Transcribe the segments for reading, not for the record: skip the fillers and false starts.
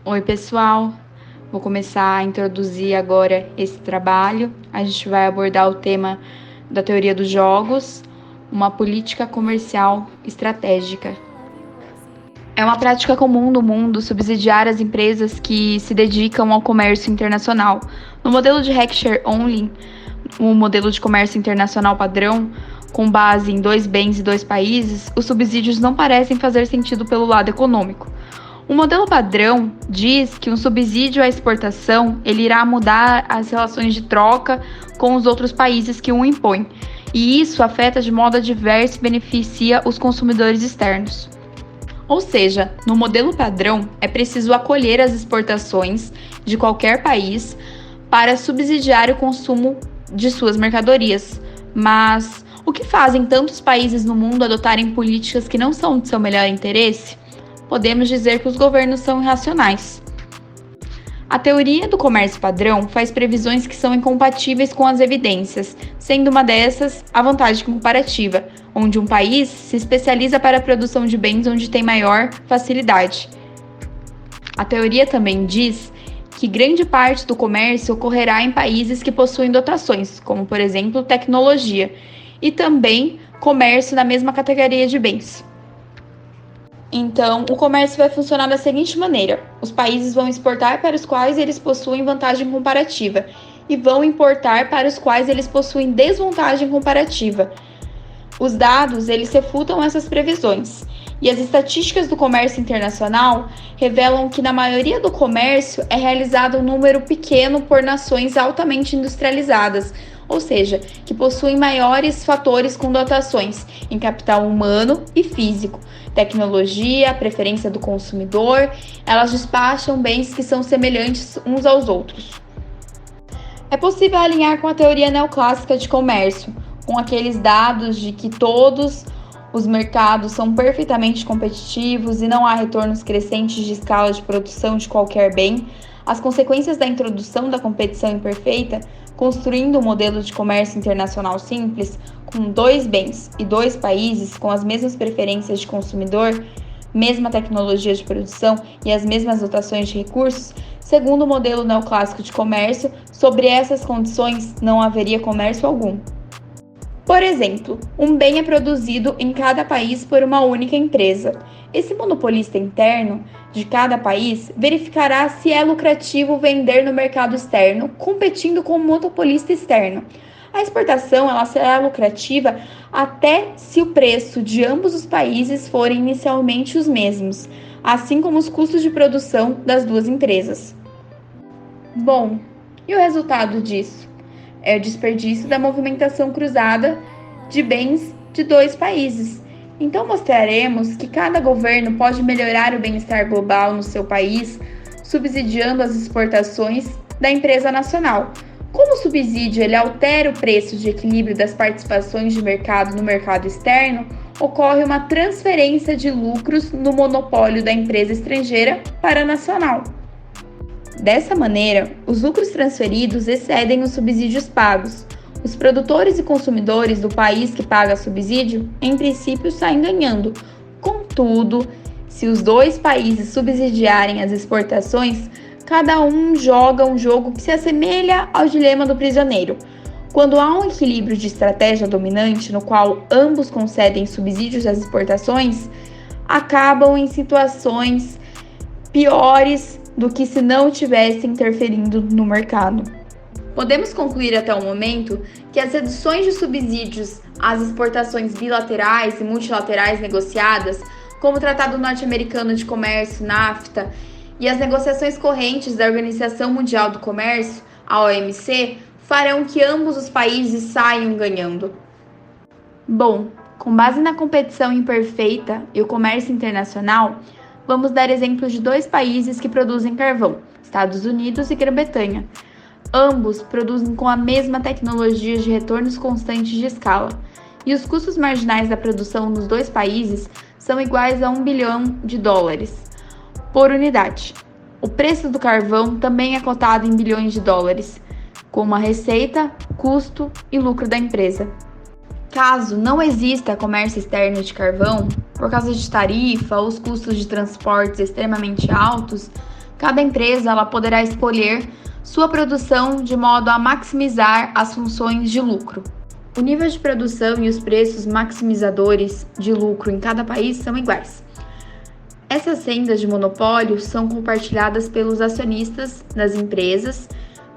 Oi, pessoal! Vou começar a introduzir agora esse trabalho. A gente vai abordar o tema da teoria dos jogos, uma política comercial estratégica. É uma prática comum no mundo subsidiar as empresas que se dedicam ao comércio internacional. No modelo de Heckscher Only, o modelo de comércio internacional padrão, com base em dois bens e dois países, os subsídios não parecem fazer sentido pelo lado econômico. O modelo padrão diz que um subsídio à exportação ele irá mudar as relações de troca com os outros países que o impõem, e isso afeta de modo adverso e beneficia os consumidores externos. Ou seja, no modelo padrão, é preciso acolher as exportações de qualquer país para subsidiar o consumo de suas mercadorias. Mas o que fazem tantos países no mundo adotarem políticas que não são de seu melhor interesse? Podemos dizer que os governos são irracionais. A teoria do comércio padrão faz previsões que são incompatíveis com as evidências, sendo uma dessas a vantagem comparativa, onde um país se especializa para a produção de bens onde tem maior facilidade. A teoria também diz que grande parte do comércio ocorrerá em países que possuem dotações, como por exemplo tecnologia, e também comércio na mesma categoria de bens. Então, o comércio vai funcionar da seguinte maneira: os países vão exportar para os quais eles possuem vantagem comparativa e vão importar para os quais eles possuem desvantagem comparativa. Os dados, eles refutam essas previsões. E as estatísticas do comércio internacional revelam que na maioria do comércio é realizado um número pequeno por nações altamente industrializadas, ou seja, que possuem maiores fatores com dotações em capital humano e físico, tecnologia, preferência do consumidor, elas despacham bens que são semelhantes uns aos outros. É possível alinhar com a teoria neoclássica de comércio, com aqueles dados de que todos os mercados são perfeitamente competitivos e não há retornos crescentes de escala de produção de qualquer bem, as consequências da introdução da competição imperfeita, construindo um modelo de comércio internacional simples, com dois bens e dois países com as mesmas preferências de consumidor, mesma tecnologia de produção e as mesmas dotações de recursos, segundo o modelo neoclássico de comércio, sobre essas condições não haveria comércio algum. Por exemplo, um bem é produzido em cada país por uma única empresa. Esse monopolista interno de cada país verificará se é lucrativo vender no mercado externo, competindo com o monopolista externo. A exportação ela será lucrativa até se o preço de ambos os países forem inicialmente os mesmos, assim como os custos de produção das duas empresas. Bom, e o resultado disso? É o desperdício da movimentação cruzada de bens de dois países. Então mostraremos que cada governo pode melhorar o bem-estar global no seu país, subsidiando as exportações da empresa nacional. Como o subsídio ele altera o preço de equilíbrio das participações de mercado no mercado externo, ocorre uma transferência de lucros no monopólio da empresa estrangeira para a nacional. Dessa maneira, os lucros transferidos excedem os subsídios pagos. Os produtores e consumidores do país que paga subsídio, em princípio, saem ganhando. Contudo, se os dois países subsidiarem as exportações, cada um joga um jogo que se assemelha ao dilema do prisioneiro. Quando há um equilíbrio de estratégia dominante no qual ambos concedem subsídios às exportações, acabam em situações piores do que se não tivesse interferindo no mercado. Podemos concluir até o momento que as reduções de subsídios às exportações bilaterais e multilaterais negociadas, como o Tratado Norte-Americano de Comércio, NAFTA, e as negociações correntes da Organização Mundial do Comércio, a OMC, farão que ambos os países saiam ganhando. Bom, com base na competição imperfeita e o comércio internacional, vamos dar exemplos de dois países que produzem carvão, Estados Unidos e Grã-Bretanha. Ambos produzem com a mesma tecnologia de retornos constantes de escala, e os custos marginais da produção nos dois países são iguais a $1 bilhão por unidade. O preço do carvão também é cotado em bilhões de dólares, como a receita, custo e lucro da empresa. Caso não exista comércio externo de carvão, por causa de tarifa ou os custos de transportes extremamente altos, Cada empresa ela poderá escolher sua produção de modo a maximizar as funções de lucro. O nível de produção e os preços maximizadores de lucro em cada país são iguais. Essas rendas de monopólio são compartilhadas pelos acionistas das empresas,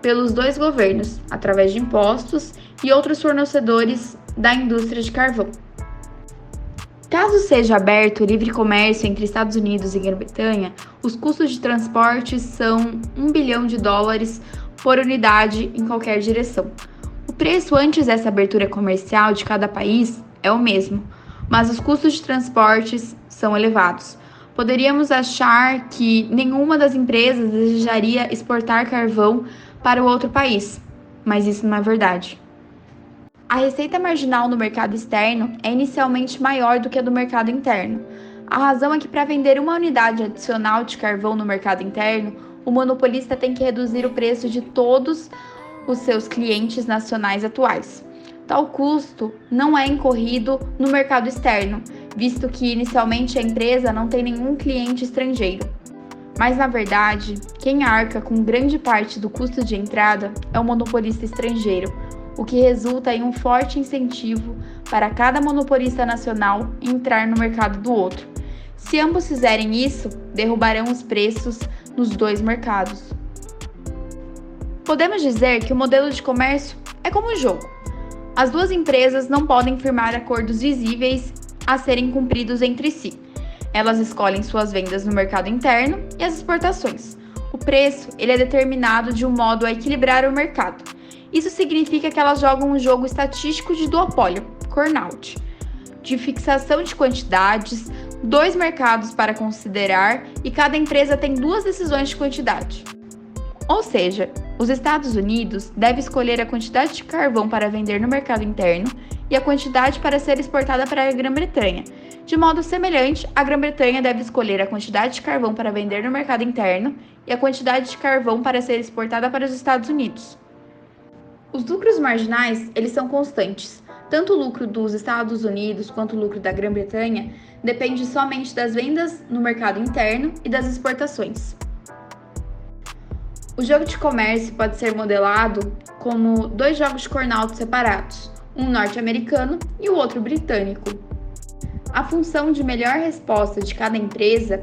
pelos dois governos, através de impostos e outros fornecedores da indústria de carvão. Caso seja aberto o livre comércio entre Estados Unidos e Grã-Bretanha, os custos de transporte são US$ 1 bilhão por unidade em qualquer direção. O preço antes dessa abertura comercial de cada país é o mesmo, mas os custos de transportes são elevados. Poderíamos achar que nenhuma das empresas desejaria exportar carvão para o outro país, mas isso não é verdade. A receita marginal no mercado externo é inicialmente maior do que a do mercado interno. A razão é que para vender uma unidade adicional de carvão no mercado interno, o monopolista tem que reduzir o preço de todos os seus clientes nacionais atuais. Tal custo não é incorrido no mercado externo, visto que inicialmente a empresa não tem nenhum cliente estrangeiro. Mas, na verdade, quem arca com grande parte do custo de entrada é o monopolista estrangeiro, o que resulta em um forte incentivo para cada monopolista nacional entrar no mercado do outro. Se ambos fizerem isso, derrubarão os preços nos dois mercados. Podemos dizer que o modelo de comércio é como um jogo. As duas empresas não podem firmar acordos visíveis a serem cumpridos entre si. Elas escolhem suas vendas no mercado interno e as exportações. O preço ele é determinado de um modo a equilibrar o mercado. Isso significa que elas jogam um jogo estatístico de duopólio, Cournot, de fixação de quantidades, dois mercados para considerar e cada empresa tem duas decisões de quantidade. Ou seja, os Estados Unidos devem escolher a quantidade de carvão para vender no mercado interno e a quantidade para ser exportada para a Grã-Bretanha. De modo semelhante, a Grã-Bretanha deve escolher a quantidade de carvão para vender no mercado interno e a quantidade de carvão para ser exportada para os Estados Unidos. Os lucros marginais, eles são constantes. Tanto o lucro dos Estados Unidos quanto o lucro da Grã-Bretanha depende somente das vendas no mercado interno e das exportações. O jogo de comércio pode ser modelado como dois jogos de Cournot separados, um norte-americano e o outro britânico. A função de melhor resposta de cada empresa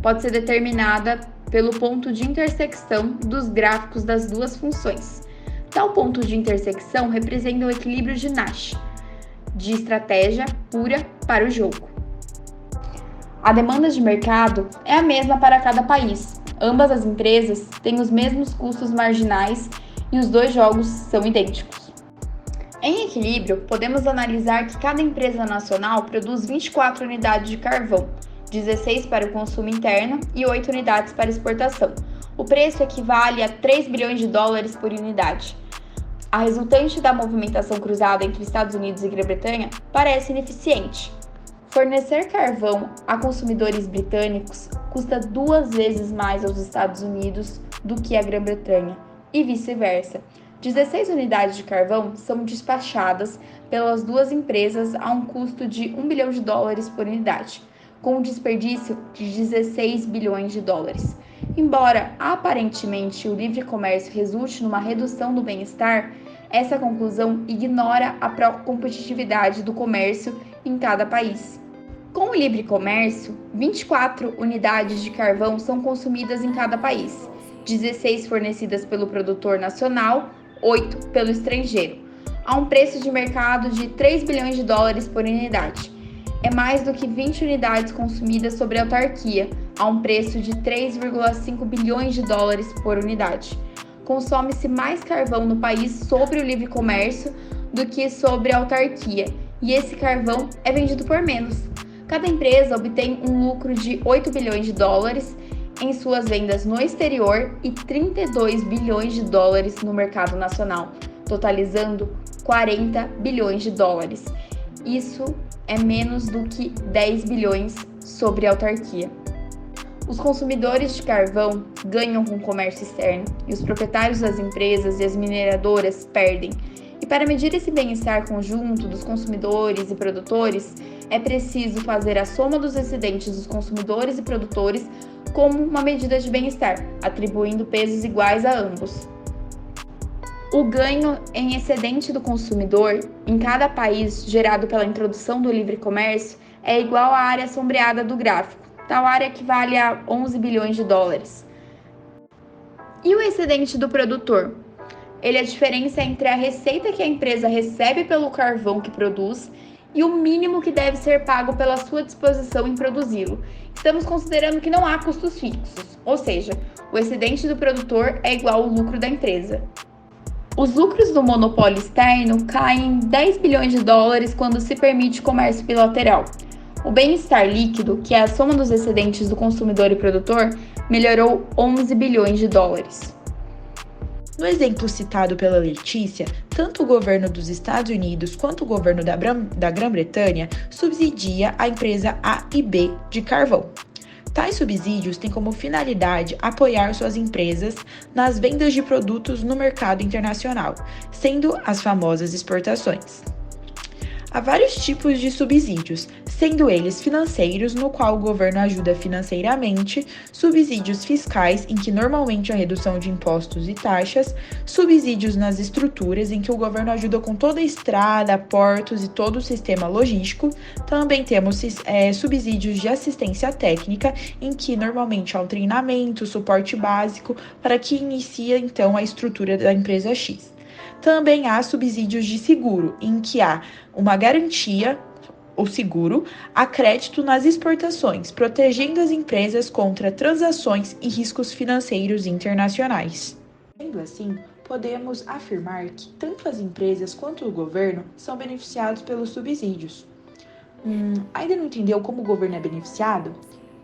pode ser determinada pelo ponto de intersecção dos gráficos das duas funções. Tal ponto de intersecção representa o equilíbrio de Nash, de estratégia pura para o jogo. A demanda de mercado é a mesma para cada país. Ambas as empresas têm os mesmos custos marginais e os dois jogos são idênticos. Em equilíbrio, podemos analisar que cada empresa nacional produz 24 unidades de carvão, 16 para o consumo interno e 8 unidades para exportação. O preço equivale a US$ 3 bilhões por unidade. A resultante da movimentação cruzada entre Estados Unidos e Grã-Bretanha parece ineficiente. Fornecer carvão a consumidores britânicos custa 2 vezes mais aos Estados Unidos do que a Grã-Bretanha, e vice-versa. 16 unidades de carvão são despachadas pelas duas empresas a um custo de US$ 1 bilhão por unidade, com um desperdício de US$ 16 bilhões. Embora aparentemente o livre comércio resulte numa redução do bem-estar, essa conclusão ignora a própria competitividade do comércio em cada país. Com o livre comércio, 24 unidades de carvão são consumidas em cada país, 16 fornecidas pelo produtor nacional, 8 pelo estrangeiro, a um preço de mercado de US$ 3 bilhões por unidade. É mais do que 20 unidades consumidas sobre autarquia, a um preço de US$ 3,5 bilhões por unidade. Consome-se mais carvão no país sobre o livre comércio do que sobre a autarquia, e esse carvão é vendido por menos. Cada empresa obtém um lucro de US$ 8 bilhões em suas vendas no exterior e US$ 32 bilhões no mercado nacional, totalizando US$ 40 bilhões. Isso é menos do que 10 bilhões sobre a autarquia. Os consumidores de carvão ganham com o comércio externo e os proprietários das empresas e as mineradoras perdem. E para medir esse bem-estar conjunto dos consumidores e produtores, é preciso fazer a soma dos excedentes dos consumidores e produtores como uma medida de bem-estar, atribuindo pesos iguais a ambos. O ganho em excedente do consumidor em cada país gerado pela introdução do livre comércio é igual à área sombreada do gráfico, tal área equivale a 11 bilhões de dólares. E o excedente do produtor? Ele é a diferença entre a receita que a empresa recebe pelo carvão que produz e o mínimo que deve ser pago pela sua disposição em produzi-lo. Estamos considerando que não há custos fixos, ou seja, o excedente do produtor é igual ao lucro da empresa. Os lucros do monopólio externo caem em 10 bilhões de dólares quando se permite comércio bilateral. O bem-estar líquido, que é a soma dos excedentes do consumidor e produtor, melhorou 11 bilhões de dólares. No exemplo citado pela Letícia, tanto o governo dos Estados Unidos quanto o governo da Grã-Bretanha subsidia a empresa A e B de carvão. Tais subsídios têm como finalidade apoiar suas empresas nas vendas de produtos no mercado internacional, sendo as famosas exportações. Há vários tipos de subsídios, sendo eles financeiros, no qual o governo ajuda financeiramente, subsídios fiscais, em que normalmente a redução de impostos e taxas, subsídios nas estruturas, em que o governo ajuda com toda a estrada, portos e todo o sistema logístico. Também temos subsídios de assistência técnica, em que normalmente há um treinamento, suporte básico, para que inicie então a estrutura da empresa X. Também há subsídios de seguro, em que há uma garantia, o seguro, a crédito nas exportações, protegendo as empresas contra transações e riscos financeiros internacionais. Sendo assim, podemos afirmar que tanto as empresas quanto o governo são beneficiados pelos subsídios. Ainda não entendeu como o governo é beneficiado?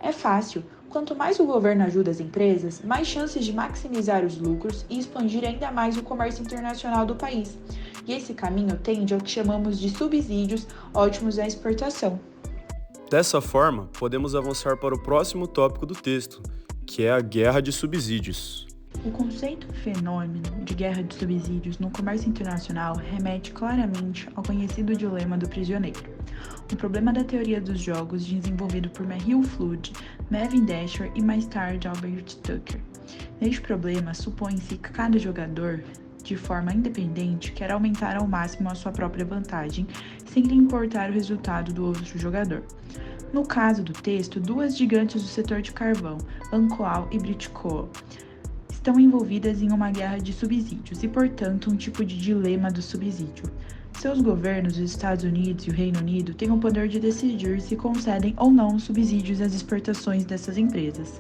É fácil. Quanto mais o governo ajuda as empresas, mais chances de maximizar os lucros e expandir ainda mais o comércio internacional do país. E esse caminho tende ao que chamamos de subsídios ótimos à exportação. Dessa forma, podemos avançar para o próximo tópico do texto, que é a guerra de subsídios. O conceito fenômeno de guerra de subsídios no comércio internacional remete claramente ao conhecido dilema do prisioneiro, um problema da teoria dos jogos desenvolvido por Merrill Flood, Mervyn Dasher e mais tarde Albert Tucker. Neste problema, supõe-se que cada jogador, de forma independente, quer aumentar ao máximo a sua própria vantagem, sem lhe importar o resultado do outro jogador. No caso do texto, duas gigantes do setor de carvão, Ancoal e Britcoa, estão envolvidas em uma guerra de subsídios e, portanto, um tipo de dilema do subsídio. Seus governos, os Estados Unidos e o Reino Unido, têm o poder de decidir se concedem ou não subsídios às exportações dessas empresas.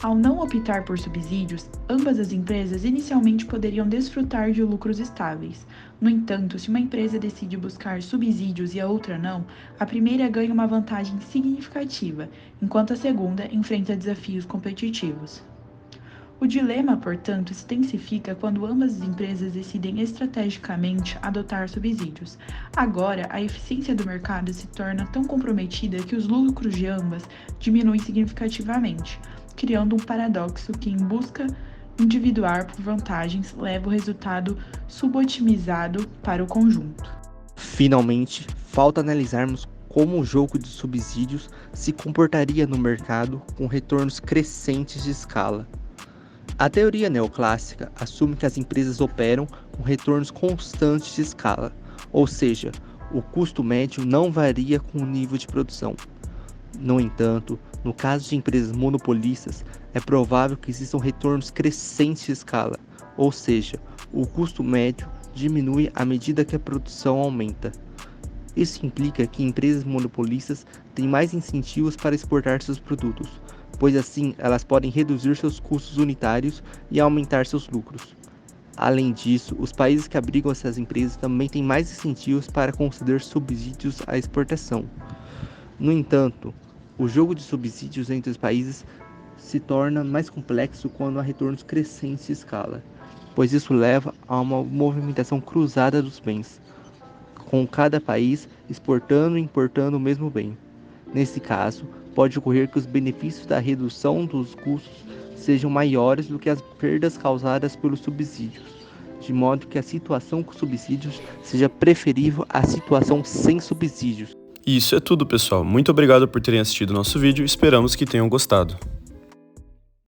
Ao não optar por subsídios, ambas as empresas inicialmente poderiam desfrutar de lucros estáveis. No entanto, se uma empresa decide buscar subsídios e a outra não, a primeira ganha uma vantagem significativa, enquanto a segunda enfrenta desafios competitivos. O dilema, portanto, se intensifica quando ambas as empresas decidem estrategicamente adotar subsídios. Agora, a eficiência do mercado se torna tão comprometida que os lucros de ambas diminuem significativamente, criando um paradoxo que, em busca individual por vantagens, leva o resultado subotimizado para o conjunto. Finalmente, falta analisarmos como o jogo de subsídios se comportaria no mercado com retornos crescentes de escala. A teoria neoclássica assume que as empresas operam com retornos constantes de escala, ou seja, o custo médio não varia com o nível de produção. No entanto, no caso de empresas monopolistas, é provável que existam retornos crescentes de escala, ou seja, o custo médio diminui à medida que a produção aumenta. Isso implica que empresas monopolistas têm mais incentivos para exportar seus produtos, pois assim elas podem reduzir seus custos unitários e aumentar seus lucros. Além disso, os países que abrigam essas empresas também têm mais incentivos para conceder subsídios à exportação. No entanto, o jogo de subsídios entre os países se torna mais complexo quando há retornos crescentes de escala, pois isso leva a uma movimentação cruzada dos bens, com cada país exportando e importando o mesmo bem. Nesse caso, pode ocorrer que os benefícios da redução dos custos sejam maiores do que as perdas causadas pelos subsídios, de modo que a situação com subsídios seja preferível à situação sem subsídios. E isso é tudo, pessoal. Muito obrigado por terem assistido nosso vídeo, esperamos que tenham gostado.